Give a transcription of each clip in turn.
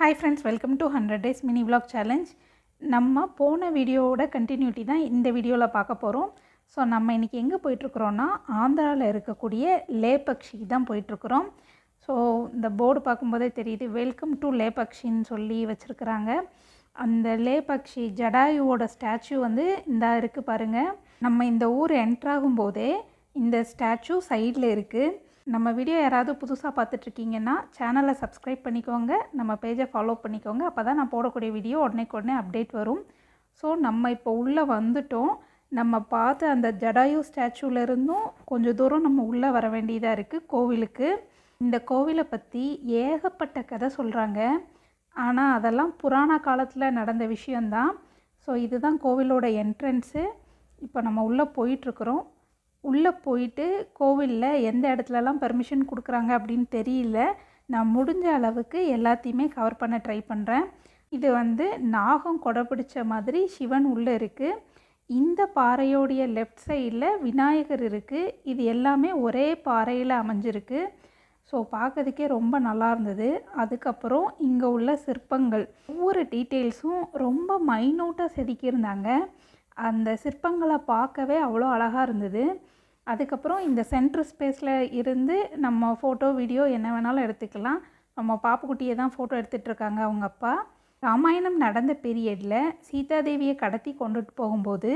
Hi friends, welcome to 100 days mini vlog challenge. நம்ம போன வீடியோவோட கண்டினியூட்டி தான் இந்த வீடியோவில் பார்க்க போகிறோம். ஸோ நம்ம இன்றைக்கி எங்கே போயிட்டுருக்குறோன்னா ஆந்திராவில் இருக்கக்கூடிய லேபக்ஷிக்கு தான் போயிட்டுருக்குறோம். ஸோ இந்த போர்டு பார்க்கும்போதே தெரியுது, வெல்கம் டு லேபக்ஷின்னு சொல்லி வச்சுருக்குறாங்க. அந்த லேபக்ஷி ஜடாயுவோட ஸ்டாச்சு வந்து இந்த இருக்குது பாருங்கள். நம்ம இந்த ஊர் என்ட்ராகும் போதே இந்த ஸ்டாச்சு சைடில் இருக்குது. நம்ம வீடியோ யாராவது புதுசாக பார்த்துட்ருக்கீங்கன்னா சேனலை சப்ஸ்கிரைப் பண்ணிக்கோங்க, நம்ம பேஜை ஃபாலோ பண்ணிக்கோங்க. அப்போ தான் நான் போடக்கூடிய வீடியோ உடனே அப்டேட் வரும். ஸோ நம்ம இப்போ உள்ளே வந்துட்டோம். நம்ம பார்த்து அந்த ஜடாயு ஸ்டாச்சுலேருந்தும் கொஞ்சம் தூரம் நம்ம உள்ளே வர வேண்டியதாக இருக்குது கோவிலுக்கு. இந்த கோவிலை பற்றி ஏகப்பட்ட கதை சொல்கிறாங்க, ஆனால் அதெல்லாம் புராண காலத்தில் நடந்த விஷயந்தான். ஸோ இதுதான் கோவிலோட என்ட்ரன்ஸு. இப்போ நம்ம உள்ளே போயிட்டுருக்குறோம். உள்ளே போயிட்டு கோவிலில் எந்த இடத்துலலாம் பெர்மிஷன் கொடுக்குறாங்க அப்படின்னு தெரியல. நான் முடிஞ்ச அளவுக்கு எல்லாத்தையுமே கவர் பண்ண ட்ரை பண்ணுறேன். இது வந்து நாகம் கொடை பிடிச்ச மாதிரி சிவன் உள்ளே இருக்குது. இந்த பாறையோடைய லெஃப்ட் சைடில் விநாயகர் இருக்குது. இது எல்லாமே ஒரே பாறையில் அமைஞ்சிருக்கு. ஸோ பார்க்கறதுக்கே ரொம்ப நல்லா இருந்தது. அதுக்கப்புறம் இங்கே உள்ள சிற்பங்கள் ஒவ்வொரு டீட்டெயில்ஸும் ரொம்ப மைனூட்டாக செதுக்கியிருந்தாங்க. அந்த சிற்பங்களை பார்க்கவே அவ்வளோ அழகாக இருந்தது. அதுக்கப்புறம் இந்த சென்ட்ரு ஸ்பேஸில் இருந்து நம்ம ஃபோட்டோ வீடியோ என்ன வேணாலும் எடுத்துக்கலாம். நம்ம பாப்புக்குட்டியை தான் ஃபோட்டோ எடுத்துகிட்ருக்காங்க அவங்க அப்பா. ராமாயணம் நடந்த பீரியடில் சீதாதேவியை கடத்தி கொண்டுட்டு போகும்போது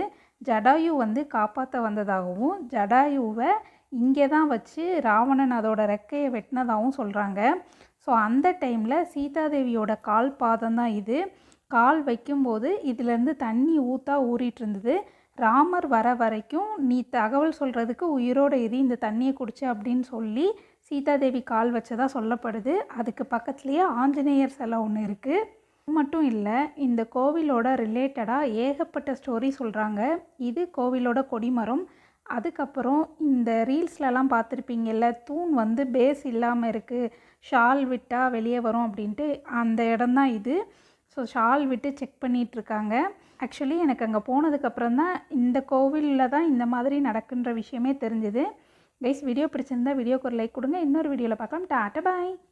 ஜடாயு வந்து காப்பாற்ற வந்ததாகவும், ஜடாயுவை இங்கே தான் வச்சு ராவணன் அதோட ரெக்கையை வெட்டினதாகவும் சொல்கிறாங்க. ஸோ அந்த டைமில் சீதாதேவியோட கால் பாதம் தான் இது. கால் வைக்கும்போது இதிலேருந்து தண்ணி ஊறிட்டு இருந்தது. ராமர் வர வரைக்கும் நீ தகவல் சொல்கிறதுக்கு உயிரோடு இரு, இந்த தண்ணியை குடிச்சு அப்படின்னு சொல்லி சீதாதேவி கால் வச்சதாக சொல்லப்படுது. அதுக்கு பக்கத்துலேயே ஆஞ்சநேயர் சிலை ஒன்று இருக்குது. மட்டும் இல்லை, இந்த கோவிலோட ரிலேட்டடாக ஏகப்பட்ட ஸ்டோரி சொல்கிறாங்க. இது கோவிலோட கொடிமரம். அதுக்கப்புறம் இந்த ரீல்ஸ்லலாம் பார்த்துருப்பீங்கல்ல, தூண் வந்து பேஸ் இல்லாமல் இருக்குது, ஷால் விட்டால் வெளியே வரும் அப்படின்ட்டு, அந்த இடம்தான் இது. ஸோ ஷால் விட்டு செக் பண்ணிகிட்ருக்காங்க. ஆக்சுவலி எனக்கு அங்கே போனதுக்கப்புறம் தான் இந்த கோவிலில் தான் இந்த மாதிரி நடக்குன்ற விஷயமே தெரிஞ்சுது. கைஸ், வீடியோ பிடிச்சிருந்தா வீடியோக்கு ஒரு லைக் கொடுங்க. இன்னொரு வீடியோவில் பார்க்கலாம். டாட்டா பாய்.